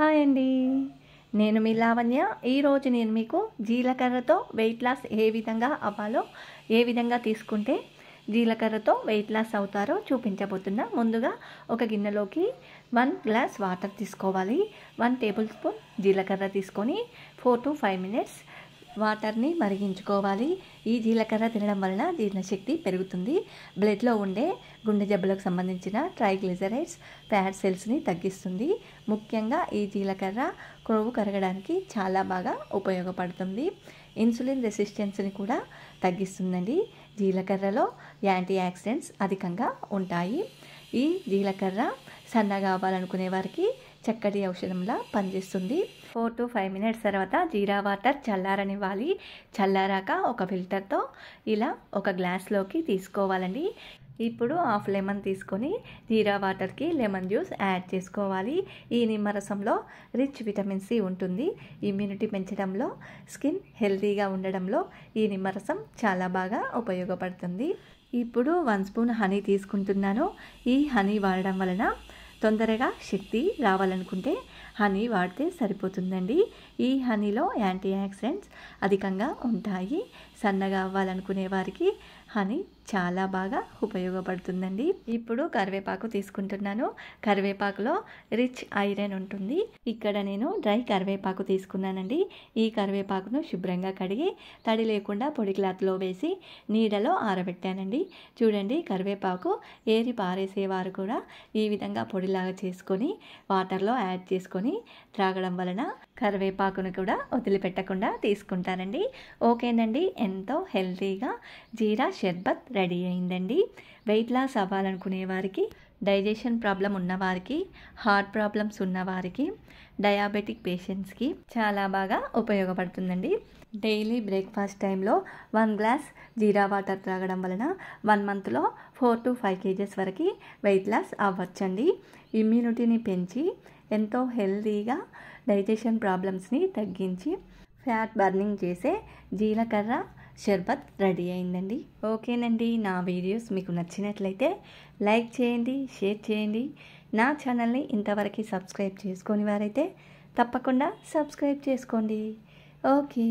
Hi అండి, నేను మీ లావణ్య. ఈరోజు నేను మీకు జీలకర్రతో వెయిట్ లాస్ ఏ విధంగా అవ్వాలో, ఏ విధంగా తీసుకుంటే జీలకర్రతో వెయిట్ లాస్ అవుతారో చూపించబోతున్నా. ముందుగా ఒక గిన్నెలోకి 1 గ్లాస్ వాటర్ తీసుకోవాలి. 1 టేబుల్ స్పూన్ జీలకర్ర తీసుకొని 4 to 5 minutes వాటర్ని మరిగించుకోవాలి. ఈ జీలకర్ర తినడం వలన జీర్ణశక్తి పెరుగుతుంది. బ్లడ్లో ఉండే గుండె జబ్బులకు సంబంధించిన ట్రైగ్లిజరైడ్స్, ఫ్యాట్ సెల్స్ని తగ్గిస్తుంది. ముఖ్యంగా ఈ జీలకర్ర కొవ్వు కరగడానికి చాలా బాగా ఉపయోగపడుతుంది. ఇన్సులిన్ రెసిస్టెన్స్ని కూడా తగ్గిస్తుందండి. జీలకర్రలో యాంటీ ఆక్సిడెంట్స్ అధికంగా ఉంటాయి. ఈ జీలకర్ర సన్నగా అవ్వాలనుకునే వారికి చక్కటి ఔషధంలా పనిచేస్తుంది. 4 to 5 minutes తర్వాత జీరా వాటర్ చల్లారనివ్వాలి. చల్లారాక ఒక ఫిల్టర్తో ఇలా ఒక గ్లాస్లోకి తీసుకోవాలండి. ఇప్పుడు హాఫ్ లెమన్ తీసుకొని జీరా వాటర్కి లెమన్ జ్యూస్ యాడ్ చేసుకోవాలి. ఈ నిమ్మరసంలో రిచ్ విటమిన్ సి ఉంటుంది. ఇమ్యూనిటీ పెంచడంలో, స్కిన్ హెల్తీగా ఉండడంలో ఈ నిమ్మరసం చాలా బాగా ఉపయోగపడుతుంది. ఇప్పుడు 1 స్పూన్ హనీ తీసుకుంటున్నాను. ఈ హనీ వాడడం వలన తొందరగా శక్తి రావాలనుకుంటే హనీ వాడితే సరిపోతుందండి. ఈ హనీలో యాంటీ ఆక్సిడెంట్స్ అధికంగా ఉంటాయి. సన్నగా అవ్వాలనుకునే వారికి హనీ చాలా బాగా ఉపయోగపడుతుందండి. ఇప్పుడు కరివేపాకు తీసుకుంటున్నాను. కరివేపాకులో రిచ్ ఐరన్ ఉంటుంది. ఇక్కడ నేను డ్రై కరివేపాకు తీసుకున్నానండి. ఈ కరివేపాకును శుభ్రంగా కడిగి తడి లేకుండా పొడి క్లాత్లో వేసి నీడలో ఆరబెట్టానండి. చూడండి, కరివేపాకు ఏరి పారేసేవారు కూడా ఈ విధంగా పొడిలాగా చేసుకొని వాటర్లో యాడ్ చేసుకొని త్రాగడం వలన కరివేపాకును కూడా వదిలిపెట్టకుండా తీసుకుంటానండి. ఓకేనండి, ఎంతో హెల్తీగా జీరా షర్బత్ రెడీ అయిందండి. వెయిట్ లాస్ అవ్వాలనుకునే వారికి, డైజెషన్ ప్రాబ్లం ఉన్నవారికి, హార్ట్ ప్రాబ్లమ్స్ ఉన్నవారికి, డయాబెటిక్ పేషెంట్స్కి చాలా బాగా ఉపయోగపడుతుందండి. డైలీ బ్రేక్ఫాస్ట్ టైంలో 1 గ్లాస్ జీరా వాటర్ త్రాగడం వలన 1 మంత్లో 4 to 5 kgs వరకు వెయిట్ లాస్ అవ్వచ్చండి. ఇమ్యూనిటీని పెంచి ఎంతో హెల్తీగా డైజెషన్ ప్రాబ్లమ్స్ని తగ్గించి ఫ్యాట్ బర్నింగ్ చేసే జీలకర్ర షర్బత్ రెడీ అయిందండి. ఓకేనండి, నా వీడియోస్ మీకు నచ్చినట్లయితే లైక్ చేయండి, షేర్ చేయండి. నా ఛానల్ని ఇంతవరకు సబ్స్క్రైబ్ చేసుకొని వారైతే తప్పకుండా సబ్స్క్రైబ్ చేసుకోండి. ఓకే.